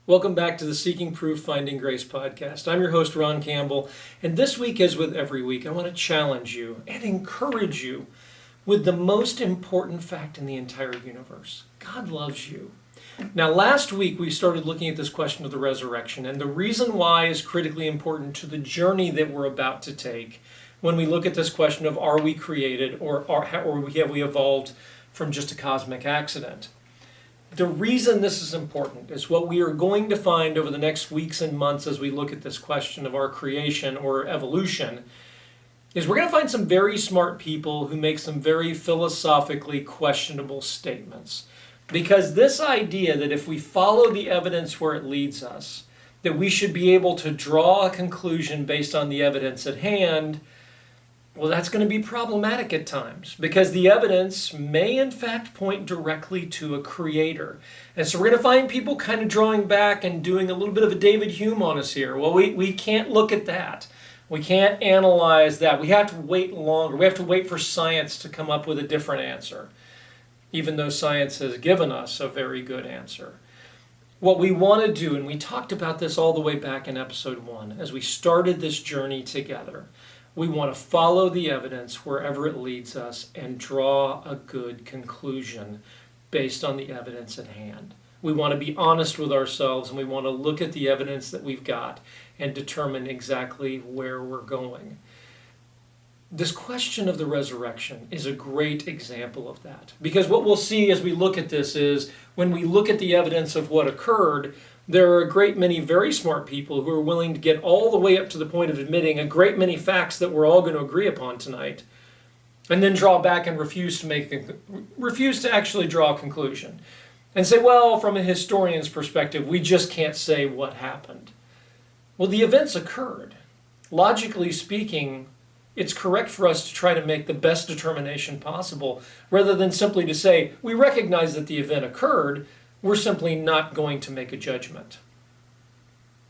Welcome back to the Seeking Proof, Finding Grace podcast. I'm your host, Ron Campbell, and this week, as with every week, I want to challenge you and encourage you with the most important fact in the entire universe. God loves you. Now, last week, we started looking at this question of the resurrection, and the reason why is critically important to the journey that we're about to take when we look at this question of are we created or have we evolved from just a cosmic accident. The reason this is important is what we are going to find over the next weeks and months as we look at this question of our creation or evolution is we're going to find some very smart people who make some very philosophically questionable statements. Because this idea that if we follow the evidence where it leads us, that we should be able to draw a conclusion based on the evidence at hand, well, that's going to be problematic at times because the evidence may in fact point directly to a creator. And so we're going to find people kind of drawing back and doing a little bit of a David Hume on us here. Well, we can't look at that. We can't analyze that. We have to wait longer. We have to wait for science to come up with a different answer, even though science has given us a very good answer. What we want to do, and we talked about this all the way back in episode 1, as we started this journey together, we want to follow the evidence wherever it leads us and draw a good conclusion based on the evidence at hand. We want to be honest with ourselves and we want to look at the evidence that we've got and determine exactly where we're going. This question of the resurrection is a great example of that. Because what we'll see as we look at this is when we look at the evidence of what occurred, there are a great many very smart people who are willing to get all the way up to the point of admitting a great many facts that we're all going to agree upon tonight, and then draw back and refuse to actually draw a conclusion. And say, well, from a historian's perspective, we just can't say what happened. Well, the events occurred. Logically speaking, it's correct for us to try to make the best determination possible, rather than simply to say, we recognize that the event occurred, we're simply not going to make a judgment.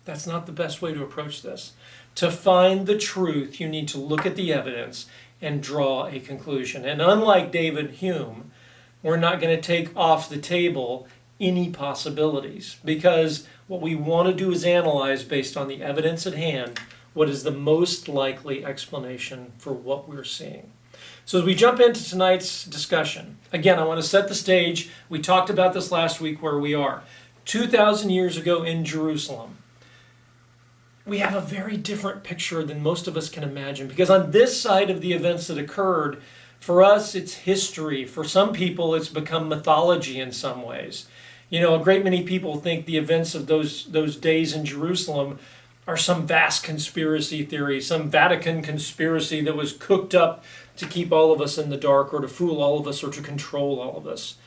That's not the best way to approach this. To find the truth, you need to look at the evidence and draw a conclusion. And unlike David Hume, we're not going to take off the table any possibilities, because what we want to do is analyze based on the evidence at hand what is the most likely explanation for what we're seeing. So as we jump into tonight's discussion, again, I want to set the stage. We talked about this last week where we are. 2,000 years ago in Jerusalem, we have a very different picture than most of us can imagine, because on this side of the events that occurred, for us, it's history. For some people, it's become mythology in some ways. You know, a great many people think the events of those days in Jerusalem are some vast conspiracy theory, some Vatican conspiracy that was cooked up to keep all of us in the dark or to fool all of us or to control all of us.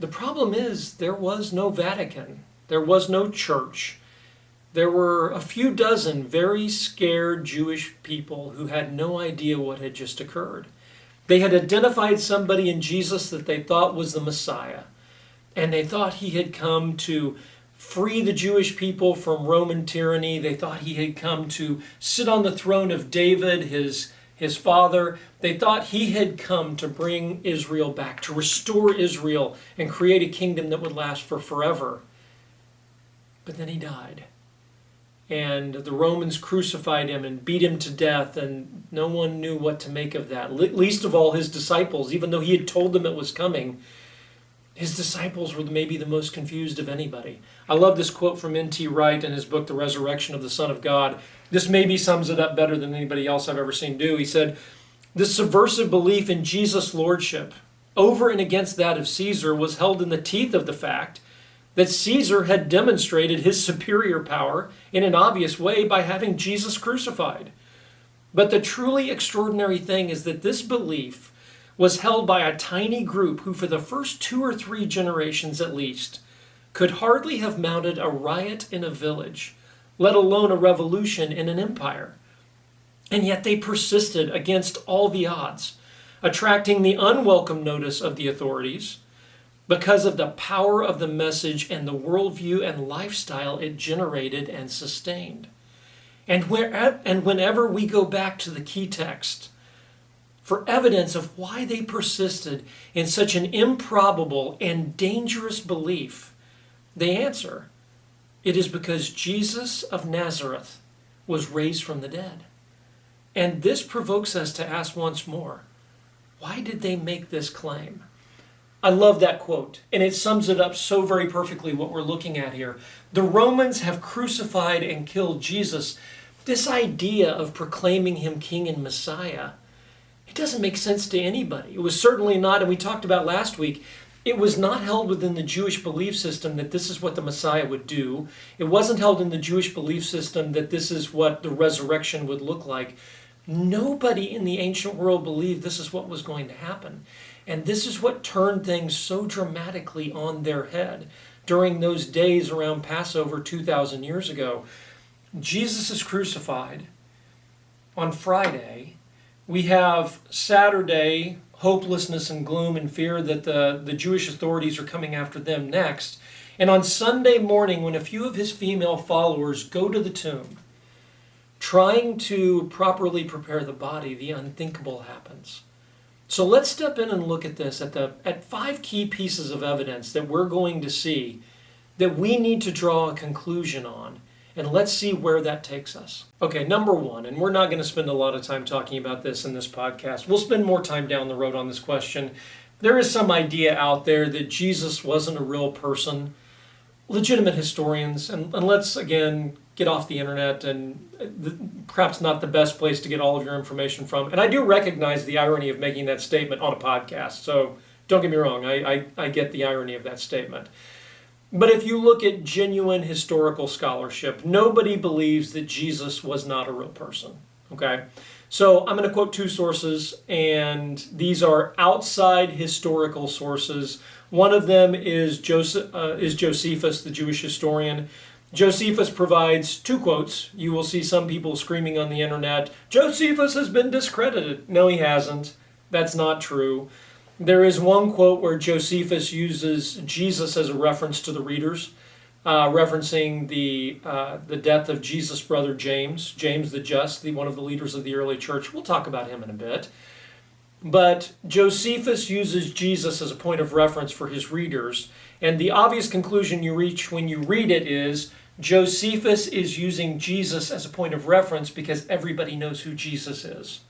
The problem is there was no Vatican. There was no church. There were a few dozen very scared Jewish people who had no idea what had just occurred. They had identified somebody in Jesus that they thought was the Messiah, and they thought he had come to free the Jewish people from Roman tyranny. They thought he had come to sit on the throne of David, his father. They thought he had come to bring Israel back, to restore Israel and create a kingdom that would last for forever. But then he died. And the Romans crucified him and beat him to death, and no one knew what to make of that. Least of all his disciples, even though he had told them it was coming. His disciples were maybe the most confused of anybody. I love this quote from N.T. Wright in his book, The Resurrection of the Son of God. This maybe sums it up better than anybody else I've ever seen do. He said, this subversive belief in Jesus' lordship over and against that of Caesar was held in the teeth of the fact that Caesar had demonstrated his superior power in an obvious way by having Jesus crucified. But the truly extraordinary thing is that this belief was held by a tiny group who, for the first 2 or 3 generations at least, could hardly have mounted a riot in a village, let alone a revolution in an empire. And yet they persisted against all the odds, attracting the unwelcome notice of the authorities because of the power of the message and the worldview and lifestyle it generated and sustained. And whenever we go back to the key text for evidence of why they persisted in such an improbable and dangerous belief, they answer, It is because Jesus of Nazareth was raised from the dead. And this provokes us to ask once more, why did they make this claim? I love that quote, and it sums it up so very perfectly what we're looking at here. The Romans have crucified and killed Jesus. This idea of proclaiming him king and Messiah, it doesn't make sense to anybody. It was certainly not, and we talked about last week, it was not held within the Jewish belief system that this is what the Messiah would do. It wasn't held in the Jewish belief system that this is what the resurrection would look like. Nobody in the ancient world believed this is what was going to happen. And this is what turned things so dramatically on their head during those days around Passover 2,000 years ago. Jesus is crucified on Friday. We have Saturday, hopelessness and gloom and fear that the Jewish authorities are coming after them next. And on Sunday morning, when a few of his female followers go to the tomb, trying to properly prepare the body, the unthinkable happens. So let's step in and look at this at 5 key pieces of evidence that we're going to see that we need to draw a conclusion on. And let's see where that takes us. Okay, number 1, and we're not going to spend a lot of time talking about this in this podcast. We'll spend more time down the road on this question. There is some idea out there that Jesus wasn't a real person. Legitimate historians, and let's again get off the internet, and perhaps not the best place to get all of your information from. And I do recognize the irony of making that statement on a podcast, so don't get me wrong, I get the irony of that statement. But if you look at genuine historical scholarship, nobody believes that Jesus was not a real person, okay? So I'm going to quote 2 sources, and these are outside historical sources. One of them is Josephus, the Jewish historian. Josephus provides 2 quotes. You will see some people screaming on the internet, Josephus has been discredited. No, he hasn't. That's not true. There is one quote where Josephus uses Jesus as a reference to the readers, referencing the death of Jesus' brother James the Just, one of the leaders of the early church. We'll talk about him in a bit. But Josephus uses Jesus as a point of reference for his readers, and the obvious conclusion you reach when you read it is Josephus is using Jesus as a point of reference because everybody knows who Jesus is.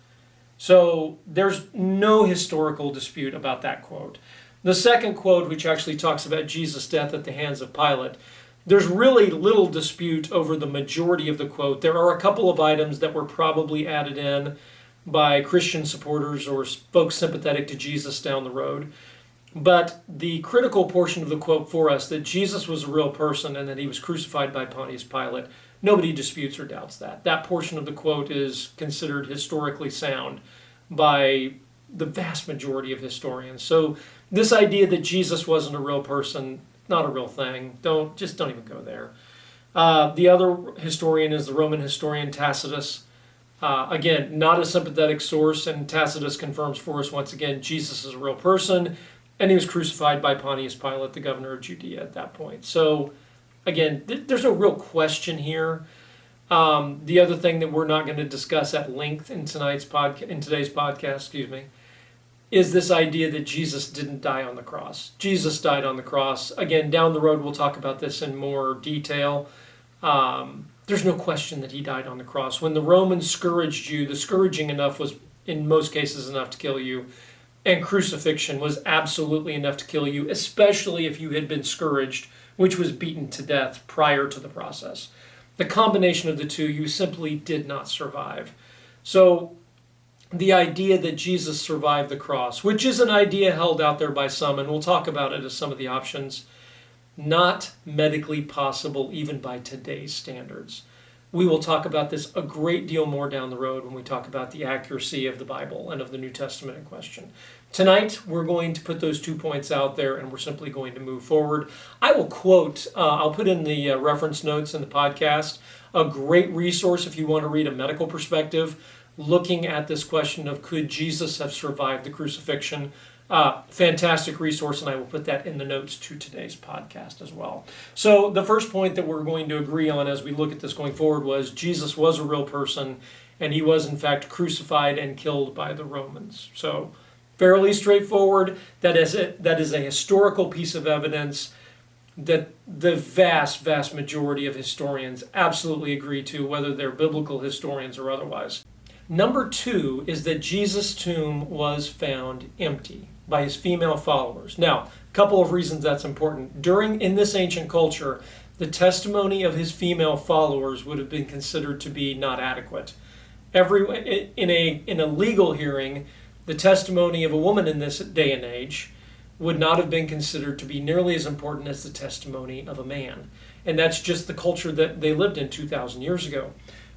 So there's no historical dispute about that quote. The second quote, which actually talks about Jesus' death at the hands of Pilate, there's really little dispute over the majority of the quote. There are a couple of items that were probably added in by Christian supporters or folks sympathetic to Jesus down the road. But the critical portion of the quote for us, that Jesus was a real person and that he was crucified by Pontius Pilate, nobody disputes or doubts that. That portion of the quote is considered historically sound by the vast majority of historians. So this idea that Jesus wasn't a real person, not a real thing. Don't even go there. The other historian is the Roman historian Tacitus. Again, not a sympathetic source, and Tacitus confirms for us once again Jesus is a real person, and he was crucified by Pontius Pilate, the governor of Judea at that point. So again, there's no real question here. The other thing that we're not going to discuss at length in today's podcast, is this idea that Jesus didn't die on the cross. Jesus died on the cross. Again, down the road we'll talk about this in more detail. There's no question that he died on the cross. When the Romans scourged you, the scourging enough was in most cases enough to kill you, and crucifixion was absolutely enough to kill you, especially if you had been scourged, which was beaten to death prior to the process. The combination of the two, you simply did not survive. So the idea that Jesus survived the cross, which is an idea held out there by some, and we'll talk about it as some of the options, not medically possible even by today's standards. We will talk about this a great deal more down the road when we talk about the accuracy of the Bible and of the New Testament in question. Tonight, we're going to put those 2 points out there, and we're simply going to move forward. I will quote, I'll put in the reference notes in the podcast, a great resource if you want to read a medical perspective, looking at this question of could Jesus have survived the crucifixion. Fantastic resource, and I will put that in the notes to today's podcast as well. So the first point that we're going to agree on as we look at this going forward was Jesus was a real person, and he was in fact crucified and killed by the Romans. So fairly straightforward. That is a historical piece of evidence. that the vast majority of historians absolutely agree to, whether they're biblical historians or otherwise. Number two is that Jesus' tomb was found empty by his female followers. Now, a couple of reasons that's important. In this ancient culture, the testimony of his female followers would have been considered to be not adequate. In a legal hearing, the testimony of a woman in this day and age would not have been considered to be nearly as important as the testimony of a man. And that's just the culture that they lived in 2,000 years ago.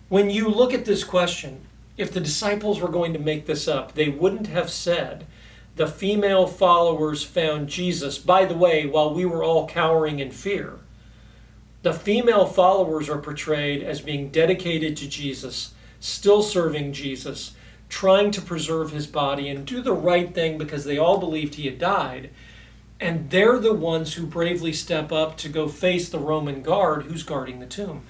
When you look at this question, if the disciples were going to make this up, they wouldn't have said, the female followers found Jesus, by the way, while we were all cowering in fear. The female followers are portrayed as being dedicated to Jesus, still serving Jesus, trying to preserve his body and do the right thing because they all believed he had died. And they're the ones who bravely step up to go face the Roman guard who's guarding the tomb.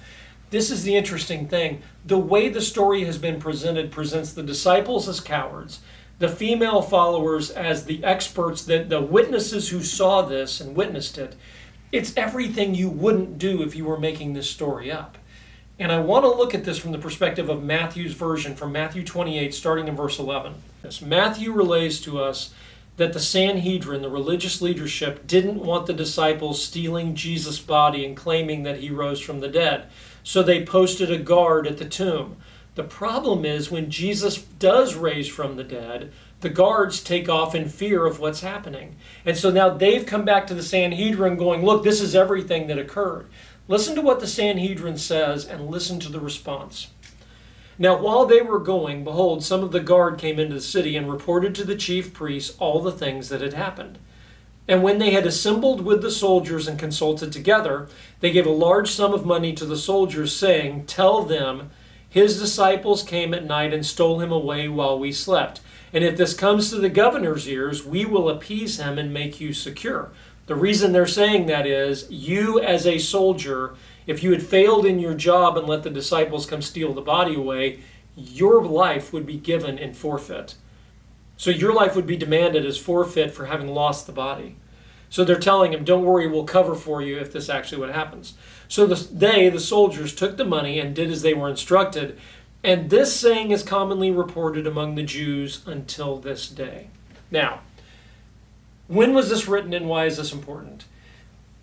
This is the interesting thing. The way the story has been presented presents the disciples as cowards, the female followers as the experts, the witnesses who saw this and witnessed it. It's everything you wouldn't do if you were making this story up. And I want to look at this from the perspective of Matthew's version, from Matthew 28, starting in verse 11. Matthew relays to us that the Sanhedrin, the religious leadership, didn't want the disciples stealing Jesus' body and claiming that he rose from the dead. So they posted a guard at the tomb. The problem is when Jesus does raise from the dead, the guards take off in fear of what's happening. And so now they've come back to the Sanhedrin going, look, this is everything that occurred. Listen to what the Sanhedrin says and listen to the response. Now, while they were going, behold, some of the guard came into the city and reported to the chief priests all the things that had happened. And when they had assembled with the soldiers and consulted together, they gave a large sum of money to the soldiers, saying, tell them, his disciples came at night and stole him away while we slept. And if this comes to the governor's ears, we will appease him and make you secure. The reason they're saying that is, you as a soldier, if you had failed in your job and let the disciples come steal the body away, your life would be given in forfeit. So your life would be demanded as forfeit for having lost the body. So they're telling him, don't worry, we'll cover for you if this actually what happens. So the soldiers, took the money and did as they were instructed. And this saying is commonly reported among the Jews until this day. Now, when was this written and why is this important?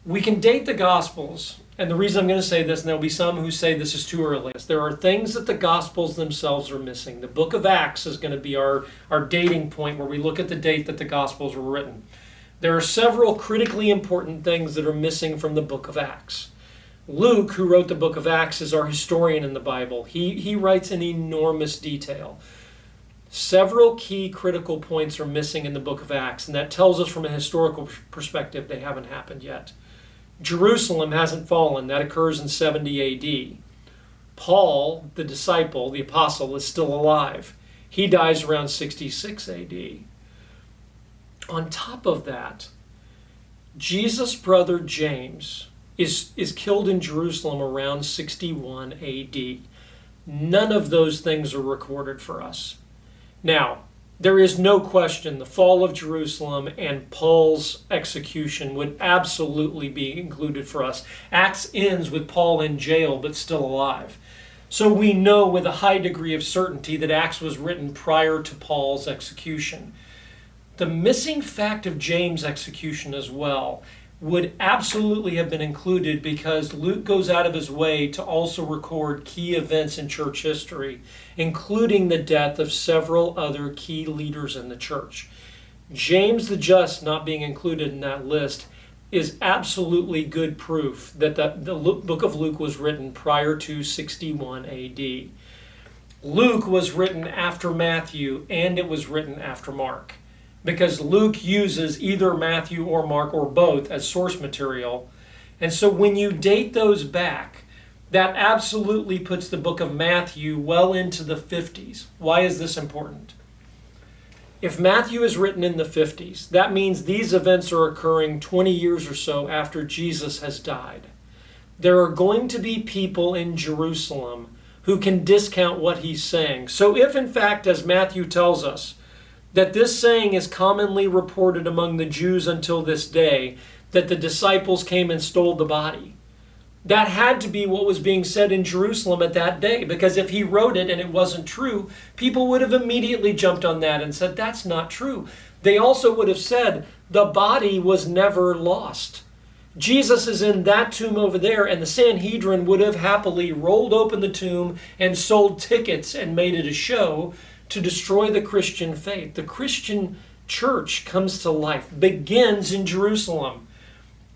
We can date the Gospels, and the reason I'm going to say this, and there'll be some who say this is too early, there are things that the Gospels themselves are missing. The book of Acts is going to be our dating point where we look at the date that the Gospels were written. There are several critically important things that are missing from the book of Acts. Luke, who wrote the book of Acts, is our historian in the Bible. He writes in enormous detail. Several key critical points are missing in the book of Acts, and that tells us from a historical perspective they haven't happened yet. Jerusalem hasn't fallen. That occurs in 70 A.D. Paul, the disciple, the apostle, is still alive. He dies around 66 A.D. On top of that, Jesus' brother James is killed in Jerusalem around 61 A.D. None of those things are recorded for us. Now, there is no question the fall of Jerusalem and Paul's execution would absolutely be included for us. Acts ends with Paul in jail but still alive. So we know with a high degree of certainty that Acts was written prior to Paul's execution. The missing fact of James' execution as well would absolutely have been included because Luke goes out of his way to also record key events in church history, including the death of several other key leaders in the church. James the Just not being included in that list is absolutely good proof that the book of Luke was written prior to 61 AD. Luke was written after Matthew and it was written after Mark, because Luke uses either Matthew or Mark or both as source material. And so when you date those back, that absolutely puts the book of Matthew well into the 50s. Why is this important? If Matthew is written in the 50s, that means these events are occurring 20 years or so after Jesus has died. There are going to be people in Jerusalem who can discount what he's saying. So if in fact, as Matthew tells us, that this saying is commonly reported among the Jews until this day, that the disciples came and stole the body. That had to be what was being said in Jerusalem at that day, because if he wrote it and it wasn't true, people would have immediately jumped on that and said, that's not true. They also would have said, the body was never lost. Jesus is in that tomb over there, and the Sanhedrin would have happily rolled open the tomb and sold tickets and made it a show to destroy the Christian faith. The Christian church comes to life, begins in Jerusalem.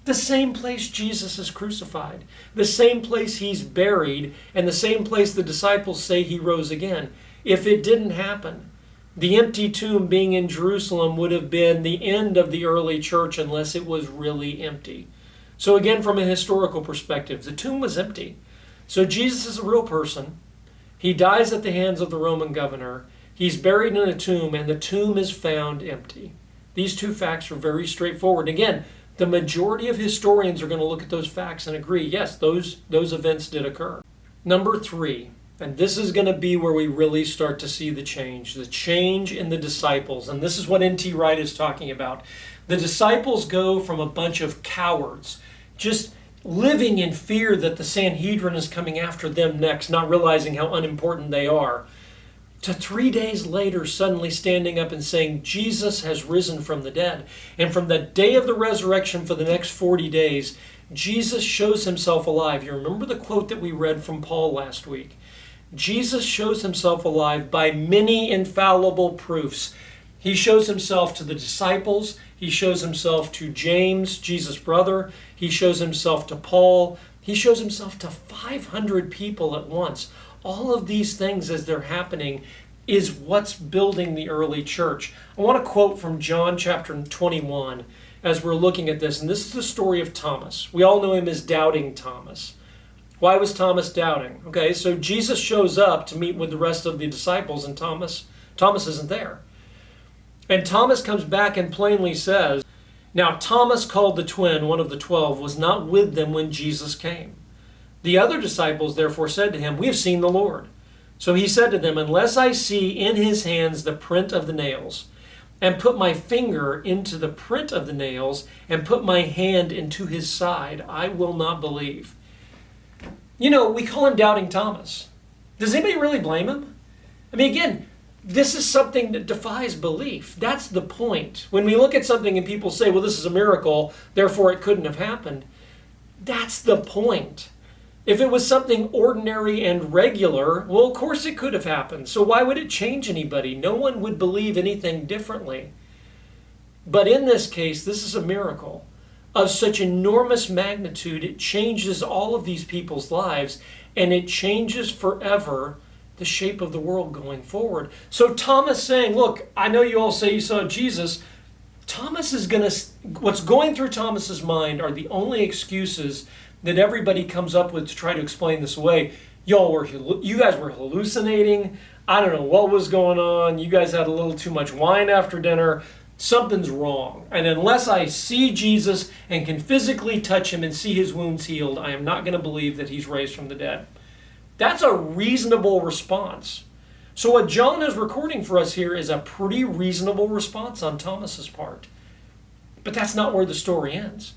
The same place Jesus is crucified, the same place he's buried, and the same place the disciples say he rose again. If it didn't happen, the empty tomb being in Jerusalem would have been the end of the early church unless it was really empty. So again, from a historical perspective, the tomb was empty. So Jesus is a real person. He dies at the hands of the Roman governor. He's buried in a tomb, and the tomb is found empty. These two facts are very straightforward. Again, the majority of historians are going to look at those facts and agree, yes, those events did occur. Number 3, and this is going to be where we really start to see the change in the disciples. And this is what N.T. Wright is talking about. The disciples go from a bunch of cowards, just living in fear that the Sanhedrin is coming after them next, not realizing how unimportant they are, to 3 days later suddenly standing up and saying, Jesus has risen from the dead. And from the day of the resurrection for the next 40 days, Jesus shows himself alive. You remember the quote that we read from Paul last week? Jesus shows himself alive by many infallible proofs. He shows himself to the disciples. He shows himself to James, Jesus' brother. He shows himself to Paul. He shows himself to 500 people at once. All of these things as they're happening is what's building the early church. I want to quote from John chapter 21 as we're looking at this. And this is the story of Thomas. We all know him as Doubting Thomas. Why was Thomas doubting? Okay, so Jesus shows up to meet with the rest of the disciples, and Thomas isn't there. And Thomas comes back and plainly says, now Thomas, called the twin, one of the 12, was not with them when Jesus came. The other disciples therefore said to him, we have seen the Lord. So he said to them, unless I see in his hands the print of the nails, and put my finger into the print of the nails, and put my hand into his side, I will not believe. You know, we call him Doubting Thomas. Does anybody really blame him? I mean, again, this is something that defies belief. That's the point. When we look at something and people say, well, this is a miracle, therefore it couldn't have happened. That's the point. If it was something ordinary and regular, well, of course it could have happened. So why would it change anybody? No one would believe anything differently. But in this case, this is a miracle of such enormous magnitude. It changes all of these people's lives, and it changes forever the shape of the world going forward. So Thomas saying, look, I know you all say you saw Jesus. What's going through Thomas's mind are the only excuses that everybody comes up with to try to explain this away. You guys were hallucinating. I don't know what was going on. You guys had a little too much wine after dinner. Something's wrong. And unless I see Jesus and can physically touch him and see his wounds healed, I am not going to believe that he's raised from the dead. That's a reasonable response. So what John is recording for us here is a pretty reasonable response on Thomas's part. But that's not where the story ends.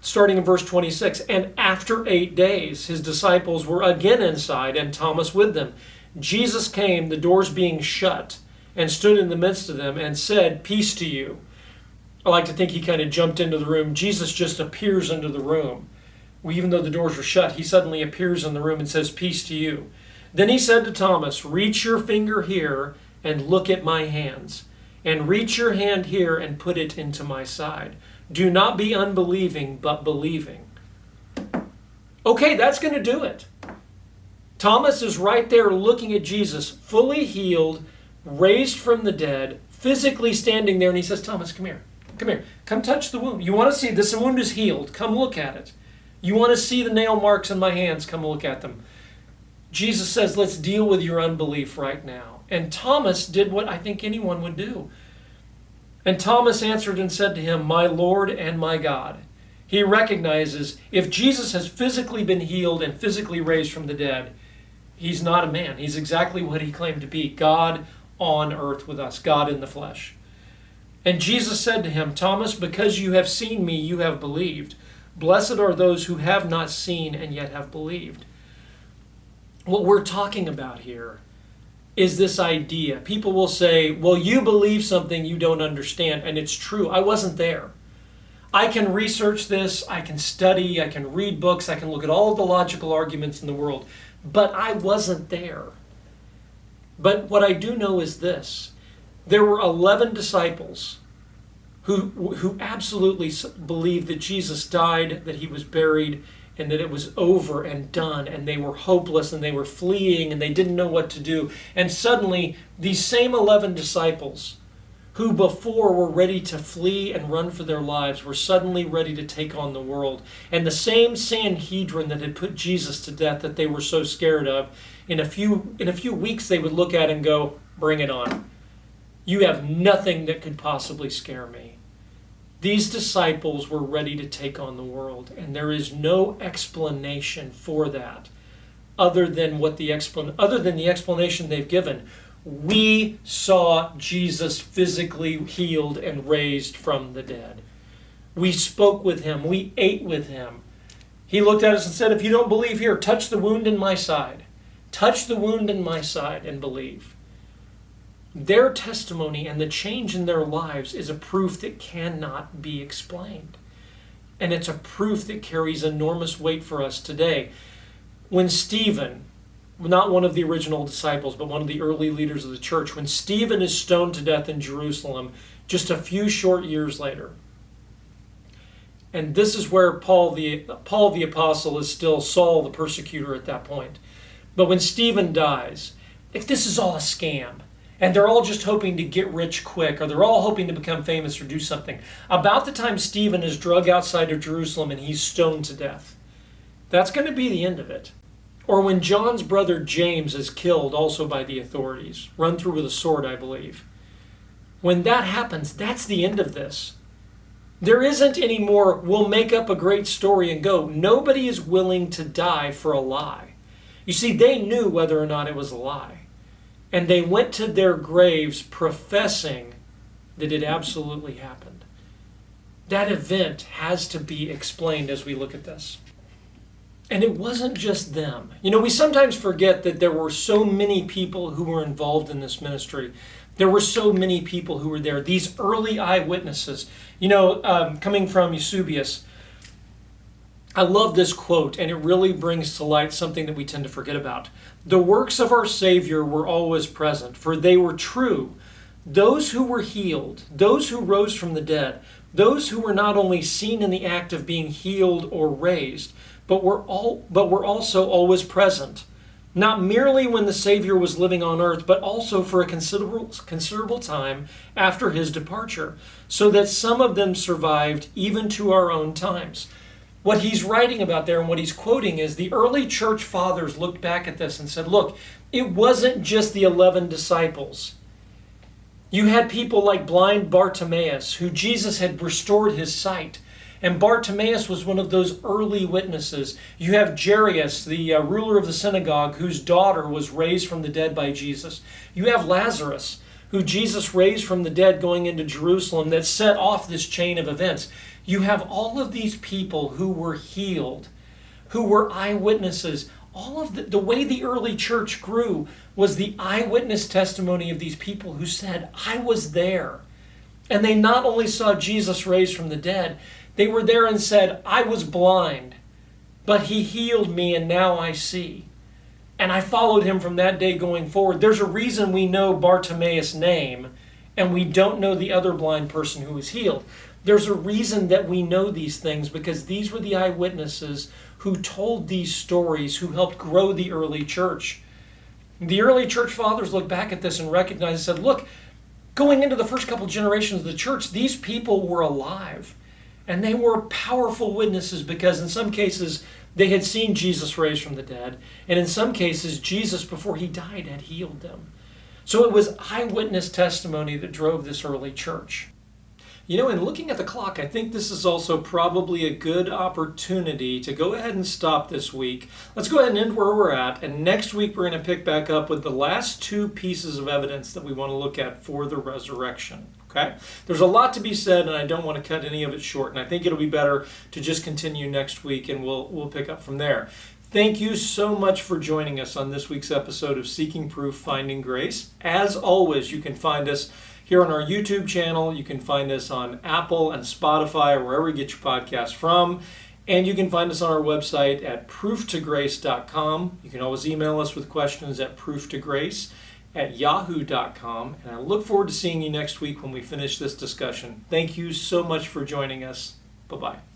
Starting in verse 26, and after 8 days, his disciples were again inside, and Thomas with them. Jesus came, the doors being shut, and stood in the midst of them and said, peace to you. I like to think he kind of jumped into the room. Jesus just appears into the room. Well, even though the doors were shut, he suddenly appears in the room and says, peace to you. Then he said to Thomas, reach your finger here and look at my hands, and reach your hand here and put it into my side. Do not be unbelieving, but believing. Okay, that's going to do it. Thomas is right there looking at Jesus, fully healed, raised from the dead, physically standing there, and he says, Thomas, come here. Come here. Come touch the wound. You want to see this wound is healed. Come look at it. You want to see the nail marks in my hands. Come look at them. Jesus says, let's deal with your unbelief right now. And Thomas did what I think anyone would do. And Thomas answered and said to him, my Lord and my God. He recognizes if Jesus has physically been healed and physically raised from the dead, he's not a man. He's exactly what he claimed to be, God on earth with us, God in the flesh. And Jesus said to him, Thomas, because you have seen me, you have believed. Blessed are those who have not seen and yet have believed. What we're talking about here is this idea. People will say, well, you believe something you don't understand, and it's true. I wasn't there. I can research this, I can study, I can read books, I can look at all of the logical arguments in the world, but I wasn't there. But what I do know is this. There were 11 disciples who absolutely believed that Jesus died, that he was buried, and that it was over and done, and they were hopeless, and they were fleeing, and they didn't know what to do. And suddenly, these same 11 disciples, who before were ready to flee and run for their lives, were suddenly ready to take on the world. And the same Sanhedrin that had put Jesus to death, that they were so scared of, in a few weeks they would look at and go, bring it on. You have nothing that could possibly scare me. These disciples were ready to take on the world, and there is no explanation for that other than the explanation they've given. We saw Jesus physically healed and raised from the dead. We spoke with him. We ate with him. He looked at us and said, if you don't believe, here, touch the wound in my side. Touch the wound in my side and believe. Their testimony and the change in their lives is a proof that cannot be explained. And it's a proof that carries enormous weight for us today. When Stephen, not one of the original disciples, but one of the early leaders of the church, when Stephen is stoned to death in Jerusalem just a few short years later, and this is where Paul the apostle is still Saul the persecutor at that point. But when Stephen dies, if this is all a scam, and they're all just hoping to get rich quick, or they're all hoping to become famous or do something, about the time Stephen is dragged outside of Jerusalem and he's stoned to death, that's going to be the end of it. Or when John's brother James is killed also by the authorities, run through with a sword, I believe. When that happens, that's the end of this. There isn't any more, we'll make up a great story and go. Nobody is willing to die for a lie. You see, they knew whether or not it was a lie. And they went to their graves professing that it absolutely happened. That event has to be explained as we look at this. And it wasn't just them. You know, we sometimes forget that there were so many people who were involved in this ministry. There were so many people who were there. These early eyewitnesses. You know, coming from Eusebius, I love this quote, and it really brings to light something that we tend to forget about. The works of our Savior were always present, for they were true. Those who were healed, those who rose from the dead, those who were not only seen in the act of being healed or raised, but were also always present. Not merely when the Savior was living on earth, but also for a considerable time after his departure, so that some of them survived even to our own times. What he's writing about there and what he's quoting is the early church fathers looked back at this and said, look, it wasn't just the 11 disciples. You had people like blind Bartimaeus, who Jesus had restored his sight. And Bartimaeus was one of those early witnesses. You have Jairus, the ruler of the synagogue, whose daughter was raised from the dead by Jesus. You have Lazarus, who Jesus raised from the dead going into Jerusalem, that set off this chain of events. You have all of these people who were healed, who were eyewitnesses. All of the way the early church grew was the eyewitness testimony of these people who said, I was there. And they not only saw Jesus raised from the dead, they were there and said, I was blind, but he healed me and now I see. And I followed him from that day going forward. There's a reason we know Bartimaeus' name and we don't know the other blind person who was healed. There's a reason that we know these things, because these were the eyewitnesses who told these stories, who helped grow the early church. The early church fathers looked back at this and recognized and said, look, going into the first couple generations of the church, these people were alive. And they were powerful witnesses because in some cases they had seen Jesus raised from the dead. And in some cases, Jesus, before he died, had healed them. So it was eyewitness testimony that drove this early church. You know, in looking at the clock, I think this is also probably a good opportunity to go ahead and stop this week. Let's go ahead and end where we're at. And next week, we're going to pick back up with the last two pieces of evidence that we want to look at for the resurrection. Okay? There's a lot to be said, and I don't want to cut any of it short, and I think it'll be better to just continue next week, and we'll pick up from there. Thank you so much for joining us on this week's episode of Seeking Proof, Finding Grace. As always, you can find us here on our YouTube channel. You can find us on Apple and Spotify or wherever you get your podcasts from. And you can find us on our website at prooftograce.com. You can always email us with questions at prooftograce@yahoo.com. And I look forward to seeing you next week when we finish this discussion. Thank you so much for joining us. Bye-bye.